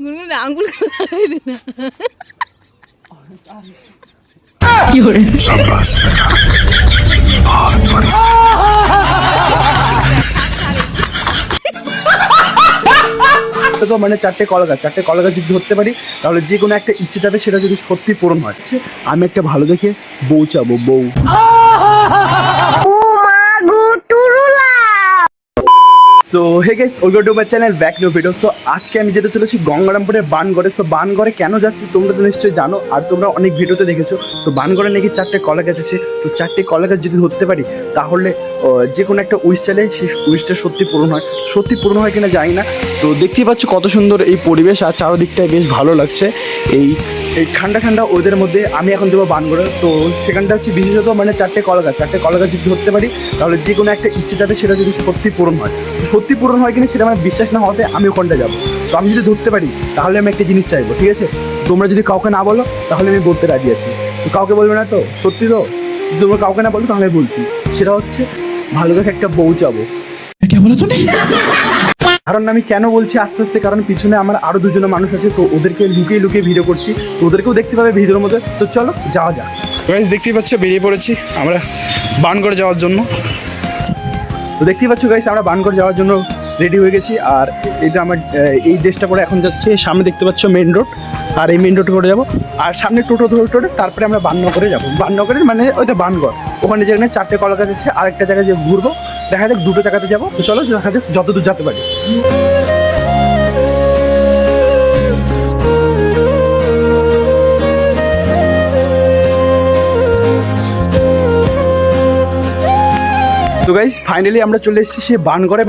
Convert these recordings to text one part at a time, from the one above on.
গুনগুন আঙ্গুল লাগাই দে না। কি হরে शाबाश बेटा बहुत बढ़िया। তো মানে চারটে কলা গাছ যদি ধরতে পারি তাহলে যে কোনো একটা ইচ্ছে যাবে, সেটা যদি সত্যি পূরণ হয়। আমি একটা ভালো দেখে বউ চাবো, বউ। So hey guys, welcome to my channel back new video. So আজকে আমি যেতে চলেছি গঙ্গারামপুরের বানগড়ে। সো বানগড়ে কেন যাচ্ছি তোমরা তো নিশ্চয়ই জানো, আর তোমরা অনেক ভিডিওতে দেখেছো। সো বানগড়ে নাকি চারটে কলা গাছ আছে। তো চারটে কলা গাছ যদি ধরতে পারি তাহলে যে কোনো একটা উইশ চাইলে সেই উইশটা সত্যি পূরণ হয়। সত্যি পূরণ হয় কিনা জানি না। তো দেখতেই পাচ্ছ কত সুন্দর এই পরিবেশ, আর চারদিকটায় বেশ ভালো লাগছে। এই ঠান্ডা ঠান্ডা ওদের মধ্যে আমি এখন দেবো বানগড়ে। তো সেখানটা হচ্ছে বিশেষত মানে চারটে কলা গাছ যদি ধরতে পারি তাহলে যে কোনো একটা ইচ্ছে যাবে, সেটা যদি সত্যি পূরণ হয়। সত্যি পূরণ হয় কিনা সেটা আমার বিশ্বাস না হওয়াতে আমি ওখানটা যাবো। তো আমি যদি ধরতে পারি তাহলে আমি একটা জিনিস চাইবো, ঠিক আছে? তোমরা যদি কাউকে না বলো তাহলে আমি বলতে রাজি আছি। তো কাউকে বলবে না তো? সত্যি তো? যদি তোমরা কাউকে না বলো তাহলে বলছি, সেটা হচ্ছে ভালো দেখে একটা বউ চাবো। কারণ আমি কেন বলছি আস্তে আস্তে, কারণ পিছনে আমার আরো দুজনে মানুষ আছে। তো ওদেরকে লুকিয়ে লুকিয়ে ভিডিও করছি, তো ওদেরকেও দেখতে পাবে ভিডিওর মধ্যে। তো চলো যাওয়া যাক। গাইস দেখতেই পাচ্ছ বেরিয়ে পড়েছি আমরা বানগড় যাওয়ার জন্য। তো দেখতেই পাচ্ছ গাইস আমরা বানগড় যাওয়ার জন্য রেডি হয়ে গেছি। আর এটা আমার এই ড্রেসটা পরে এখন যাচ্ছে। সামনে দেখতে পাচ্ছ মেন রোড, আর এই মেন রোড করে যাবো। আর সামনে টোটো তারপরে আমরা বাননগরে যাবো। বাননগরের মানে ওই তো বানগড়, ওখানে যেখানে চারটে কলা গাছ আছে। আরেকটা জায়গায় যে ঘুরবো, দেখা যাক দুটো জায়গাতে যাবো। তো চলো দেখা যাক যতদূর যেতে পারি। তো গাইস ফাইনালি আমরা চলে এসেছি সে বানগড়ে।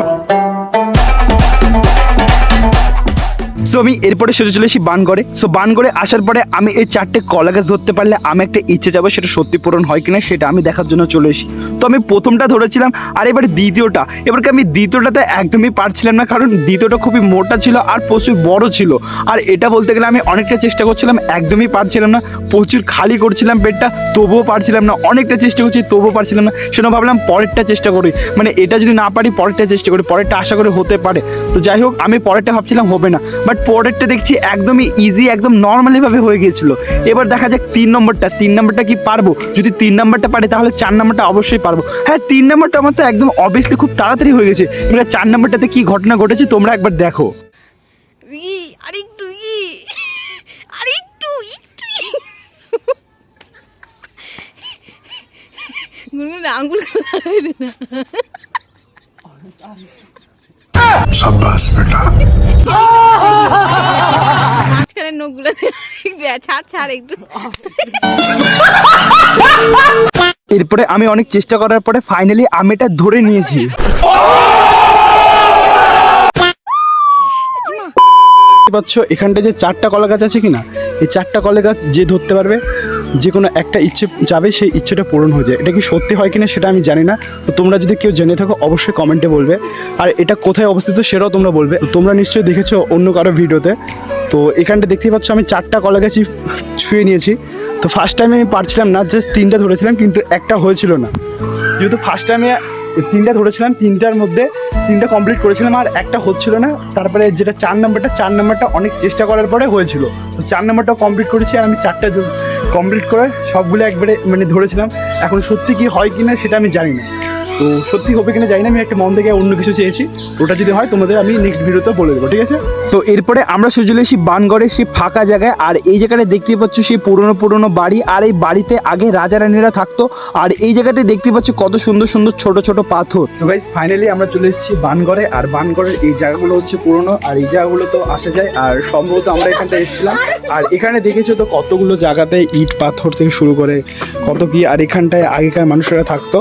তো আমি এরপরে সোজা চলে এসেছি বানগড়ে। সো বানগড়ে আসার পরে আমি এই চারটে কলা গাছ ধরতে পারলে আমি একটা ইচ্ছে যাবো, সেটা সত্যি পূরণ হয় কিনা সেটা আমি দেখার জন্য চলে এসেছি। তো আমি প্রথমটা ধরেছিলাম, আর এবার দ্বিতীয়টা। এবারকে আমি দ্বিতীয়টাতে একদমই পারছিলাম না, কারণ দ্বিতীয়টা খুবই মোটা ছিল আর প্রচুর বড় ছিল। আর এটা বলতে গেলে আমি অনেকটা চেষ্টা করছিলাম, একদমই পারছিলাম না। প্রচুর খালি করছিলাম পেটটা, তবুও পারছিলাম না। অনেকটা চেষ্টা করছি তবুও পারছিলাম না। সেটা ভাবলাম পরেরটা চেষ্টা করি, মানে এটা যদি না পারি পরেরটা চেষ্টা করি, পরেরটা আশা করি হতে পারে। তো যাই হোক, আমি পরেরটা ভাবছিলাম হবে না, বাট পরেরটা দেখছি একদমই ইজি, একদম নর্মালি ভাবে হয়ে গিয়েছিল। এবার দেখা যাক তিন নম্বরটা কি পারবো। যদি 3 নম্বরটা পারি তাহলে 4 নম্বরটা অবশ্যই পারবো। হ্যাঁ, 3 নম্বরটা আমার তো একদম অবভিয়াসলি খুব তাড়াতাড়ি হয়ে গেছে। এবার 4 নম্বরটাতে কি ঘটনা ঘটেছে তোমরা একবার দেখো। আরেকটু গুনগুন আঙ্গুল লাগাই দে না। शाबाश बेटा। মাঝখানে নখগুলো ছাড় একটু। এরপরে আমি অনেক চেষ্টা করার পরে ফাইনালি আমি এটা ধরে নিয়েছি। পাচ্ছ এখানটা যে চারটা কলা গাছ আছে কিনা, এই চারটা কলা গাছ যে ধরতে পারবে, যে কোনো একটা ইচ্ছে যাবে, সেই ইচ্ছেটা পূরণ হয়ে যায়। এটা কি সত্যি হয় কিনা সেটা আমি জানি না। তো তোমরা যদি কেউ জেনে থাকো অবশ্যই কমেন্টে বলবে। আর এটা কোথায় অবস্থিত সেটাও তোমরা বলবে। তোমরা নিশ্চয়ই দেখেছো অন্য কারো ভিডিওতে। তো এখানটা দেখতেই পাচ্ছ আমি চারটা কলা গাছই ছুঁয়ে নিয়েছি। তো ফার্স্ট টাইমে আমি পারছিলাম না, জাস্ট 3টা ধরেছিলাম, কিন্তু একটা হয়েছিল না। যেহেতু ফার্স্ট টাইমে 3টা ধরেছিলাম, 3টার মধ্যে 3টা কমপ্লিট করেছিলাম, আর একটা হচ্ছিল না। তারপরে যেটা 4 নম্বরটা অনেক চেষ্টা করার পরে হয়েছিল। তো 4 নম্বরটা কমপ্লিট করেছি, আর আমি 4টা কমপ্লিট করে সবগুলো একবারে মানে ধরেছিলাম। এখন সত্যি কি হয় কিনা সেটা আমি জানি না। তো সত্যি হবে কিনা জানি না। আমি একটা মন থেকে অন্য কিছু চেয়েছি, ওটা যদি হয় তোমাদের আমি নেক্সট ভিডিওতে বলে দেবো, ঠিক আছে? তো এরপরে আমরা চলে এসেছি বানগড়ে সেই ফাঁকা জায়গায়। আর এই জায়গাটা দেখতে পাচ্ছ সেই পুরনো বাড়ি, আর এই বাড়িতে আগে রাজা রানীরা থাকতো। আর এই জায়গাতে দেখতে পাচ্ছ কত সুন্দর সুন্দর ছোট ছোট পাথর। তো গাইস ফাইনালি আমরা চলে এসেছি বানগড়ে। আর বানগড়ের এই জায়গাগুলো হচ্ছে পুরনো, আর এই জায়গাগুলো তো আসা যায়। আর সম্ভবত আমরা এখানটা এসেছিলাম। আর এখানে দেখেছো তো কতগুলো জায়গাতে ইট পাথর থেকে শুরু করে কত কি, আর এখানটায় আগেকার মানুষেরা থাকতো।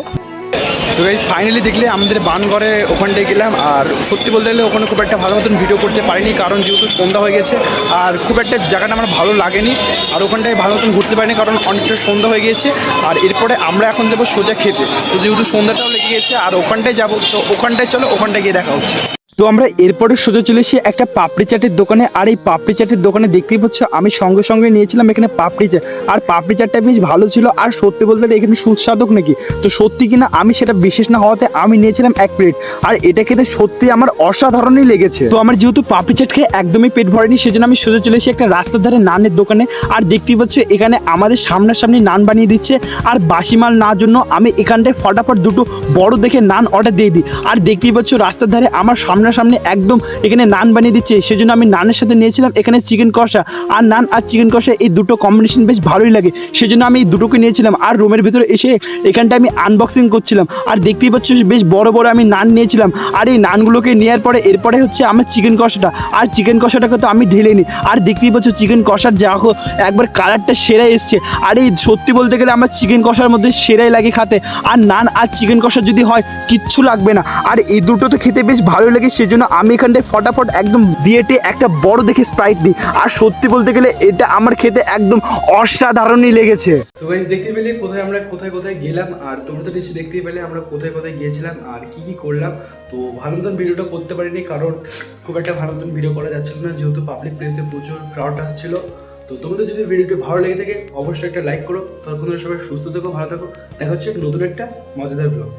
সো গাইস ফাইনালি দেখলে আমাদের বানগড়ে ওখানটায় গেলাম। আর সত্যি বলতে গেলে ওখানে খুব একটা ভালো মতন ভিডিও করতে পারিনি, কারণ যেহেতু সন্ধ্যা হয়ে গেছে। আর খুব একটা জায়গাটা আমার ভালো লাগেনি, আর ওখানটায় ভালো মতন ঘুরতে পারিনি, কারণ অনেকটা সন্ধ্যা হয়ে গিয়েছে। আর এরপরে আমরা এখন যাবো সোজা খেতে। তো যেহেতু সন্ধ্যাটাও লেগে গেছে আর ওখানটায় যাবো, তো ওখানটায় চলো, ওখানটায় গিয়ে দেখা হচ্ছে। তো আমরা এরপরে সোজা চলে এসেছি একটা পাপড়ি চাটের দোকানে। আর এই পাপড়ি চাটের দোকানে দেখতেই পাচ্ছ আমি সঙ্গে সঙ্গে নিয়েছিলাম এখানে পাপড়ি চাট। আর পাপড়ি চাটটা বেশ ভালো ছিল, আর সত্যি বলতে এখানে সুস্বাদক নাকি, তো সত্যি কিনা আমি সেটা বিশেষ না হওয়াতে আমি নিয়েছিলাম 1 প্লেট। আর এটা খেতে সত্যি আমার অসাধারণই লেগেছে। তো আমার যেহেতু পাপড়ি চাট খেয়ে একদমই পেট ভরেনি, সেজন্য আমি সোজা চলে এসেছি একটা রাস্তার ধারে নানের দোকানে। আর দেখতেই পাচ্ছ এখানে আমাদের সামনাসামনি নান বানিয়ে দিচ্ছে। আর বাসি মাল না জন্য আমি এখানটায় ফটাফট দুটো বড় দেখে নান অর্ডার দিয়ে দিই। আর দেখতেই পাচ্ছ রাস্তার ধারে আমার সামনাসামনি একদম এখানে নান বানিয়ে দিচ্ছে, সেজন্য আমি নানের সাথে নিয়েছিলাম এখানে চিকেন কষা। আর নান আর চিকেন কষা এই দুটো কম্বিনেশন বেশ ভালোই লাগে, সেজন্য আমি এই দুটোকে নিয়েছিলাম। আর রুমের ভিতরে এসে এখানটা আমি আনবক্সিং করছিলাম। আর দেখতেই পাচ্ছ বেশ বড় বড় আমি নান নিয়েছিলাম। আর এই নানগুলোকে নেওয়ার পরে এরপরে হচ্ছে আমার চিকেন কষাটা। আর চিকেন কষাটাকে তো আমি ঢেলে নিই। আর দেখতেই পাচ্ছ চিকেন কষার যা একবার কালারটা সেরাই এসছে। আর এই সত্যি বলতে গেলে আমার চিকেন কষার মধ্যে সেরাই লাগে খেতে। আর নান আর চিকেন কষা যদি হয় কিচ্ছু লাগবে না। আর এই দুটো তো খেতে বেশ ভালো লাগে, সেজন্য আমি এখানটায় ফটাফট একদম দিয়েটে একটা বড় দেখে স্প্রাইট নিই। আর সত্যি বলতে গেলে এটা আমার খেতে একদম অসাধারণই লেগেছে। তো গাইস দেখতে পেলে আমরা কোথায় গেলাম, আর তোমরা তো নিশ্চয়ই দেখতেই পেলে আমরা কোথায় গিয়েছিলাম আর কি করলাম। তো ভালো মতন ভিডিওটা করতে পারিনি, কারণ খুব একটা ভালো মতন ভিডিও করা যাচ্ছিল না, যেহেতু পাবলিক প্লেসে প্রচুর ক্রাউড আসছিল। তো তোমাদের যদি ভিডিওটি ভালো লেগে থাকে অবশ্যই একটা লাইক করো। ততক্ষণ সবাই সুস্থ থাকো, ভালো থাকো। দেখা হচ্ছে নতুন একটা মজাদার ব্লগ।